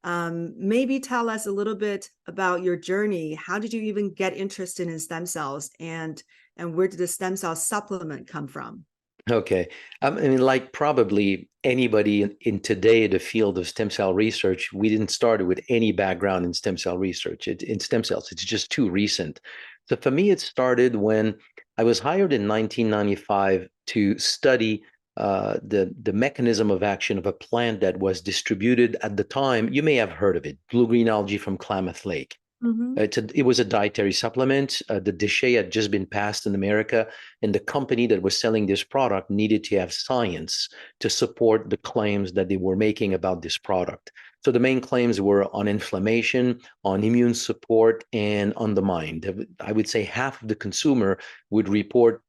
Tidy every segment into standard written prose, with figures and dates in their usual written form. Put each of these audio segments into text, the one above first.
Maybe tell us a little bit about your journey. How did you even get interested in stem cells, and where did the stem cell supplement come from? Okay. I mean, like probably anybody in today, the field of stem cell research, we didn't start with any background in stem cell research. In stem cells, it's just too recent. So for me, it started when I was hired in 1995 to study the mechanism of action of a plant that was distributed at the time. You may have heard of it, blue-green algae from Klamath Lake. Mm-hmm. It was a dietary supplement. The déchet had just been passed in America, and the company that was selling this product needed to have science to support the claims that they were making about this product. So the main claims were on inflammation, on immune support, and on the mind. I would say half of the consumer would report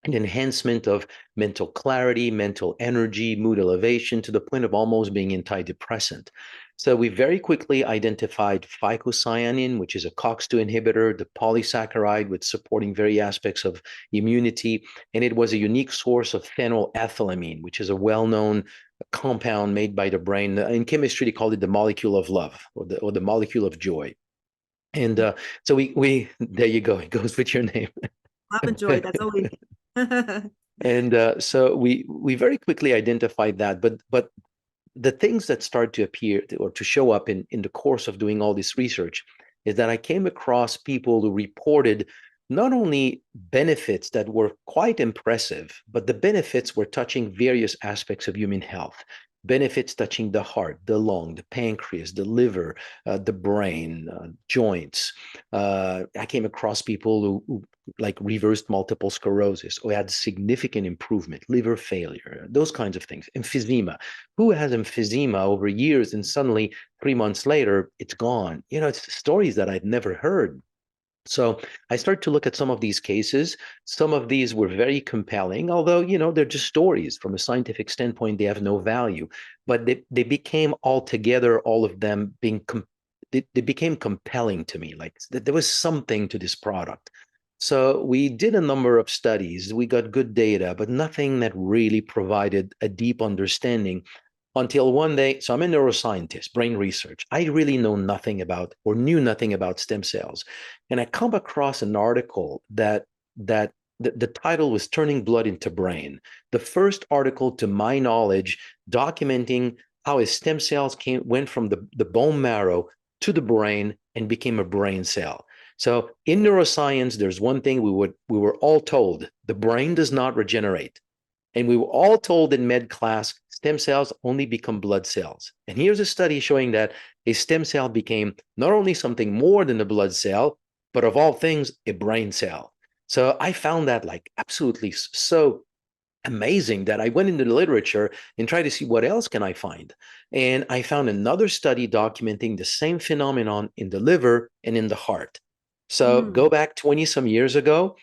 an enhancement of mental clarity, mental energy, mood elevation to the point of almost being antidepressant. So we very quickly identified phycocyanin, which is a COX-2 inhibitor, the polysaccharide with supporting very aspects of immunity, and it was a unique source of phenylethylamine, which is a well-known compound made by the brain. In chemistry, they call it the molecule of love or the molecule of joy. And so we there you go. It goes with your name. Love and joy. That's always. And so we very quickly identified that, but the things that start to appear or to show up in the course of doing all this research is that I came across people who reported not only benefits that were quite impressive, but the benefits were touching various aspects of human health. Benefits touching the heart, the lung, the pancreas, the liver, the brain, joints. I came across people who like reversed multiple sclerosis or had significant improvement, liver failure, those kinds of things. Emphysema. Who has emphysema over years and suddenly 3 months later, it's gone? You know, it's stories that I'd never heard. So I started to look at some of these cases. Some of these were very compelling, although, you know, they're just stories. From a scientific standpoint, they have no value. But they became altogether, all of them being, they became compelling to me. Like there was something to this product. So we did a number of studies. We got good data, but nothing that really provided a deep understanding until one day. So I'm a neuroscientist, brain research. I really know nothing about or knew nothing about stem cells. And I come across an article that the title was Turning Blood into Brain. The first article, to my knowledge, documenting how his stem cells went from the bone marrow to the brain and became a brain cell. So in neuroscience, there's one thing we were all told: the brain does not regenerate. And we were all told in med class, stem cells only become blood cells. And here's a study showing that a stem cell became not only something more than a blood cell, but of all things, a brain cell. So I found that like absolutely so amazing that I went into the literature and tried to see what else can I find. And I found another study documenting the same phenomenon in the liver and in the heart. So Mm. go back 20 some years ago,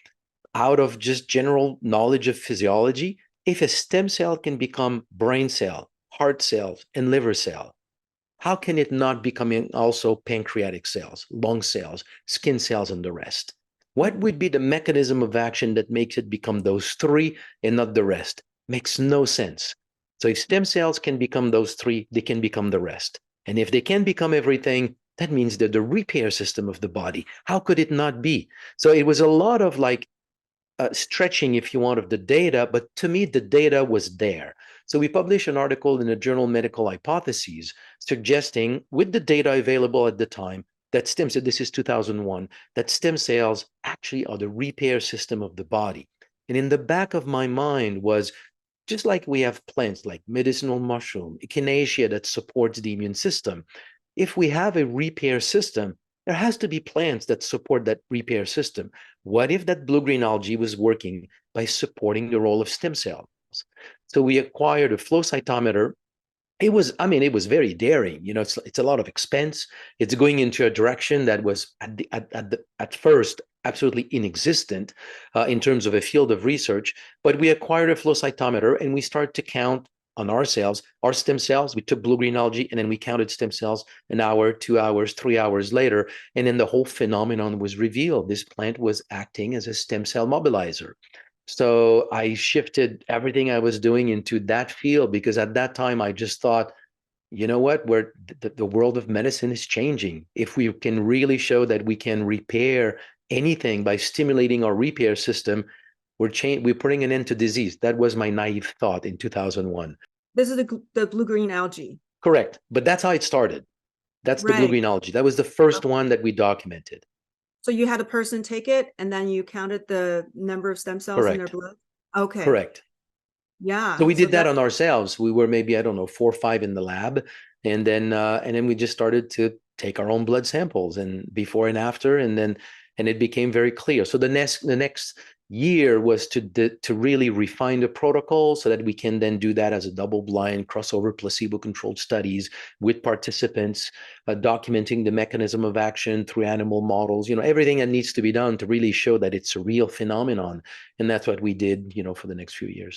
out of just general knowledge of physiology, if a stem cell can become brain cell, heart cells, and liver cell, how can it not become also pancreatic cells, lung cells, skin cells, and the rest? What would be the mechanism of action that makes it become those three and not the rest? Makes no sense. So if stem cells can become those three, they can become the rest. And if they can become everything, that means they're the repair system of the body. How could it not be? So it was a lot of like stretching, if you want, of the data, but to me, the data was there. So we published an article in the journal Medical Hypotheses suggesting, with the data available at the time, that stem cells, this is 2001, that stem cells actually are the repair system of the body. And in the back of my mind was, just like we have plants like medicinal mushroom, echinacea that supports the immune system, if we have a repair system, there has to be plants that support that repair system. What if that blue-green algae was working by supporting the role of stem cells? So we acquired a flow cytometer. It was, I mean, it was very daring. You know, it's a lot of expense. It's going into a direction that was at first absolutely inexistent in terms of a field of research. But we acquired a flow cytometer and we started to count on our cells, our stem cells. We took blue-green algae and then we counted stem cells an hour, 2 hours, 3 hours later. And then the whole phenomenon was revealed. This plant was acting as a stem cell mobilizer. So I shifted everything I was doing into that field because at that time I just thought you know what, where the world of medicine is changing. If we can really show that we can repair anything by stimulating our repair system, we're putting an end to disease. That was my naive thought in 2001. This is the blue-green algae. Correct. But that's how it started. That's the Right. blue-green algae. That was the first Okay. one that we documented. So you had a person take it and then you counted the number of stem cells in their Correct. blood? Okay. Correct. So Yeah. we So did that that, on ourselves. We were maybe, I don't know, 4 or 5 in the lab, and then we just started to take our own blood samples and before and after, and it became very clear. So the next year was to really refine the protocol so that we can then do that as a double-blind, crossover, placebo-controlled studies with participants, documenting the mechanism of action through animal models. Everything that needs to be done to really show that it's a real phenomenon, and that's what we did. For the next few years.